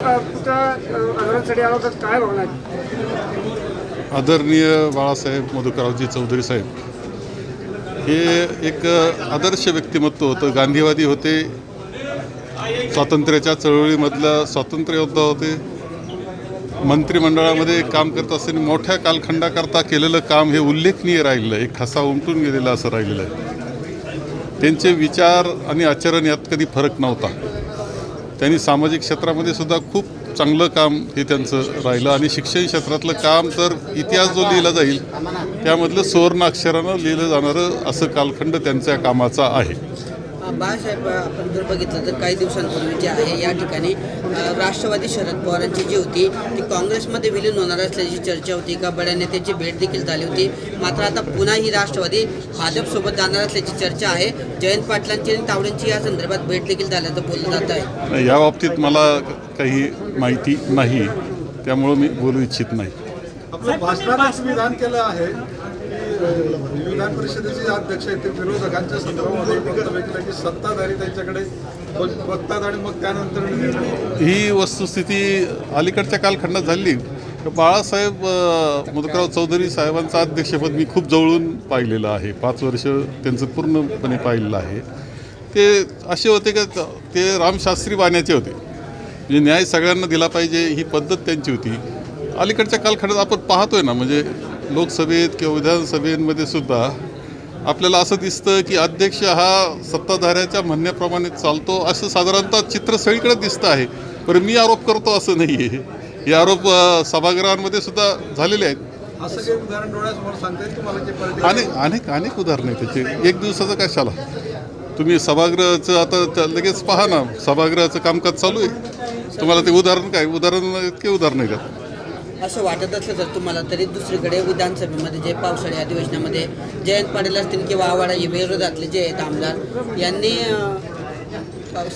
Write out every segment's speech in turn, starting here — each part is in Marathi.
काय भावना आहेत? आदरणीय बाळासाहेब मधुकररावजी चौधरी साहेब हे एक आदर्श व्यक्तिमत्व होतं. गांधीवादी होते, स्वातंत्र्याच्या चळवळीमधला स्वातंत्र्ययोद्धा होते. मंत्रिमंडळामध्ये काम करत असताना मोठ्या कालखंडाकरता केलेलं काम हे उल्लेखनीय राहिलेलं आहे. एक ठसा उमटून गेलेला असं राहिलेलं आहे. त्यांचे विचार आणि आचरण यात कधी फरक नव्हता. त्यांनी सामाजिक क्षेत्रामध्ये सुद्धा खूप चांगलं काम हे त्यांचं राहिलं आणि शिक्षण क्षेत्रातलं काम तर इतिहास जो लिहिला जाईल त्यामधलं सुवर्ण अक्षरानं लिहिलं जाणारं असं कालखंड त्यांच्या कामाचा आहे. बाळासाहेब, आपण जर बघितलं तर काही दिवसांपूर्वी जे आहे या ठिकाणी राष्ट्रवादी शरद पवारांची जी होती ती काँग्रेसमध्ये विलीन होणार असल्याची चर्चा होती. एका बड्या नेत्याची भेट देखील झाली होती. मात्र आता पुन्हा ही राष्ट्रवादी भाजपसोबत जाणार असल्याची चर्चा आहे. जयंत पाटलांची आणि तावडेंची या संदर्भात भेट देखील झाल्याचं बोललं जात आहे. या बाबतीत मला काही माहिती नाही, त्यामुळं मी बोलू इच्छित नाही. आपलं भाषणात विधान केलं आहे की विधान परिषदेचे अध्यक्ष आहेत ते विरोधकांच्या संदर्भामध्ये वक्तव्य केलं की सत्ताधारी त्यांच्याकडे बघतात आणि मग त्यानंतर ही वस्तुस्थिती अलीकडच्या कालखंडात झाली. बाळासाहेब मधुकरराव चौधरी साहेबांचं अध्यक्षपद मी खूप जवळून पाहिलेलं आहे. 5 वर्ष त्यांचं पूर्णपणे पाहिलेलं आहे. ते असे होते का ते रामशास्त्री बाण्याचे होते, म्हणजे न्याय सगळ्यांना दिला पाहिजे ही पद्धत त्यांची होती. अलीकडच्या कालखंडात आपण पाहतोय ना, म्हणजे लोकसभेत किंवा विधानसभेमध्ये सुद्धा आपल्याला असं दिसतं की अध्यक्ष हा सत्ताधाऱ्याच्या म्हणण्याप्रमाणे चालतो असं साधारणतः चित्र सगळीकडे दिसतं आहे. पण मी आरोप करतो असं नाही आहे. हे आरोप सभागृहांमध्ये सुद्धा झालेले आहेत. असं काही उदाहरण डोळ्यासमोर सांगता येईल तुम्हाला? अनेक उदाहरणं आहेत त्याचे. एक दिवसाचं कशाला तुम्ही सभागृहाचं आता लगेच पहा ना, सभागृहाचं कामकाज चालू आहे. तुम्हाला ते उदाहरण काय इतके उदाहरण आहे का? असं वाटत असलं तर तुम्हाला तरी दुसरीकडे विधानसभेमध्ये जे पावसाळी अधिवेशनामध्ये जयंत पाटील असतील किंवा आव्हाड हे विरोधातले जे आहेत आमदार यांनी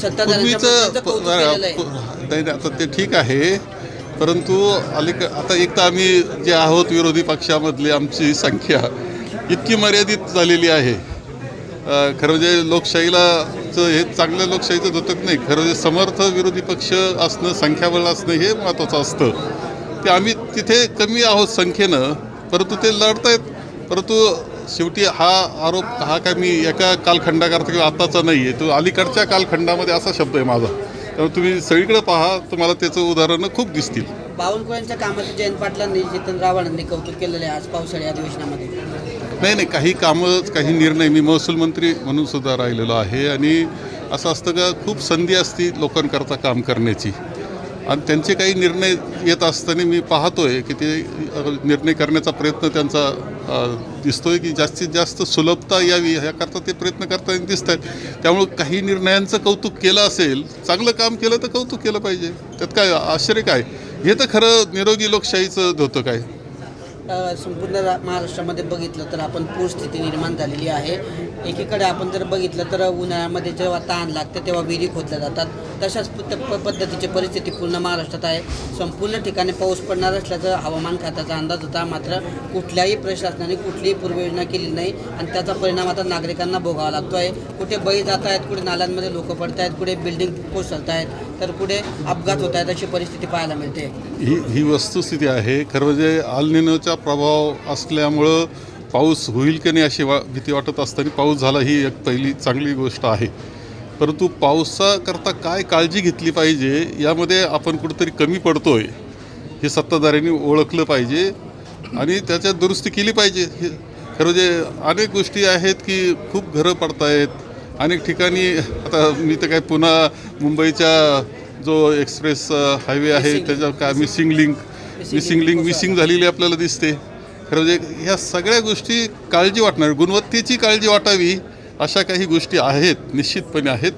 सत्ताधाऱ्यांचं कौतुक केलेलं आहे. नाही आता ते ठीक आहे, परंतु आता एक तर आम्ही जे आहोत विरोधी पक्षामधली आमची संख्या इतकी मर्यादित झालेली आहे. खरं म्हणजे लोकशाहीला हे चांगल्या लोकशाहीचं धोतक नाही. खरं म्हणजे समर्थ विरोधी पक्ष असणं, संख्याबळ असणं हे महत्त्वाचं असतं. ते आम्ही तिथे कमी आहोत संख्येनं, परंतु ते लढतायत. परंतु शेवटी हा आरोप हा काय मी एका कालखंडाकरता किंवा आत्ताचा नाही आहे, तो अलीकडच्या कालखंडामध्ये असा शब्द आहे माझा. त्यामुळे तुम्ही सगळीकडे पहा, तुम्हाला त्याचं उदाहरणं खूप दिसतील. बावनकुळ्यांच्या कामाचं जयंत पाटलांनी जितेंद्र आव्हाडांनी कौतुक केलेलं आहे आज पावसाळी अधिवेशनामध्ये. नाही, काही कामं काही निर्णय, मी महसूल मंत्री म्हणून सुद्धा राहिलेलो आहे आणि असं असतं का खूप संधी असती लोकांकरता काम करण्याची आणि त्यांचे काही निर्णय येत असताना मी पाहतोय की ते निर्णय करण्याचा प्रयत्न त्यांचा दिसतोय की जास्तीत जास्त सुलभता यावी ह्याकरता ते प्रयत्न करताना दिसत आहेत. त्यामुळं काही निर्णयांचं कौतुक केलं असेल, चांगलं काम केलं तर कौतुक केलं पाहिजे. त्यात काय आश्चर्य काय? हे तर खरं निरोगी लोकशाहीचं धोतक आहे. संपूर्ण महाराष्ट्रामध्ये बघितलं तर आपण पूरस्थिती निर्माण झालेली आहे. एकीकडे आपण जर बघितलं तर उन्हाळ्यामध्ये जेव्हा ताण लागते तेव्हा विहिरी खोदल्या जातात. तशाच पद्धतीची परिस्थिती पूर्ण महाराष्ट्रात आहे. संपूर्ण ठिकाणी पाऊस पडणार असल्याचं हवामान खात्याचा अंदाज होता. मात्र कुठल्याही प्रशासनाने कुठलीही पूर्वयोजना केली नाही आणि त्याचा परिणाम आता नागरिकांना भोगावा लागतो आहे. कुठे बळी जात आहेत, कुठे नाल्यांमध्ये लोक पडत आहेत, कुठे बिल्डिंग कोसळत आहेत, तर कुठे अपघात होत आहेत. अशी परिस्थिती पाहायला मिळते. ही वस्तुस्थिती आहे. खरं म्हणजे अल निनोचा प्रभाव असल्यामुळं पाऊस होईल की नाही अशी भीती वाटत असताना पाऊस झाला ही एक पहिली चांगली गोष्ट आहे. परंतु पावसाकरता काय काळजी घेतली पाहिजे यामध्ये आपण कुठंतरी कमी पडतोय हे सत्ताधाऱ्यांनी ओळखलं पाहिजे आणि त्याच्यात दुरुस्ती केली पाहिजे. हे खरं म्हणजे अनेक गोष्टी आहेत की खूप घरं पडत आहेत अनेक ठिकाणी. आता मी तर काय पुन्हा मुंबईच्या जो एक्सप्रेस हायवे आहे त्याच्या काय मिसिंग लिंक झालेली आपल्याला दिसते. खरं म्हणजे ह्या सगळ्या गोष्टी काळजी वाटणार, गुणवत्तेची काळजी वाटावी अशा काही गोष्टी आहेत, निश्चितपणे आहेत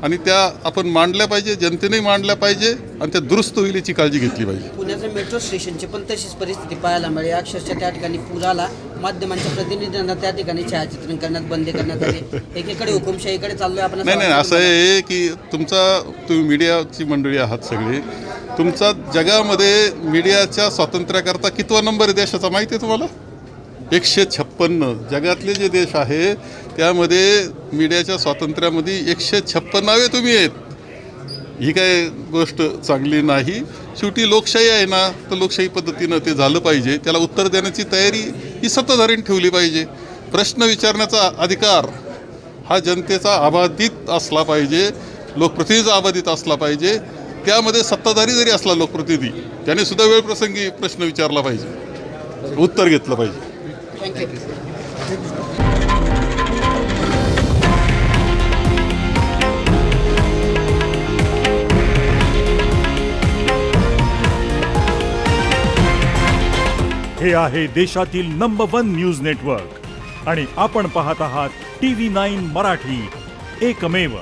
आणि त्या आपण मांडल्या पाहिजे, जनतेने मांडल्या पाहिजे आणि त्या दुरुस्त होईल याची काळजी घेतली पाहिजे. पुण्याचं मेट्रो स्टेशनची पण तशीच परिस्थिती पाहायला मिळेल. अक्षरशः त्या ठिकाणी पुराला माध्यमांच्या प्रतिनिधींना त्या ठिकाणी छायाचित्रण करण्यात बंदी करण्यात आली. एकीकडे हुकुमशाहीकडे चाललोय आपण. नाही असं आहे की तुम्ही मीडियाची मंडळी आहात सगळे. तुमचा जगामध्ये मीडियाच्या स्वातंत्र्याकरता कितवा नंबर आहे देशाचा माहिती आहे तुम्हाला? 156. जगातले जे देश आहे त्यामध्ये मीडियाच्या स्वातंत्र्यामध्ये 156वे तुम्ही आहेत. ही काय गोष्ट चांगली नाही. शेवटी लोकशाही आहे ना, तर लोकशाही पद्धतीनं ते झालं पाहिजे. त्याला उत्तर देण्याची तयारी ही सत्ताधाऱ्यांनी ठेवली पाहिजे. प्रश्न विचारण्याचा अधिकार हा जनतेचा अबाधित असला पाहिजे, लोकप्रतिनिधीचा अबाधित असला पाहिजे. त्यामध्ये सत्ताधारी जरी असला लोकप्रतिनिधी, त्याने सुद्धा वेळप्रसंगी प्रश्न विचारला पाहिजे, उत्तर घेतलं पाहिजे. थँक्यू. हे आहे देशातील नंबर 1 न्यूज नेटवर्क आणि आपण पाहत आहात TV9 मराठी, एकमेव.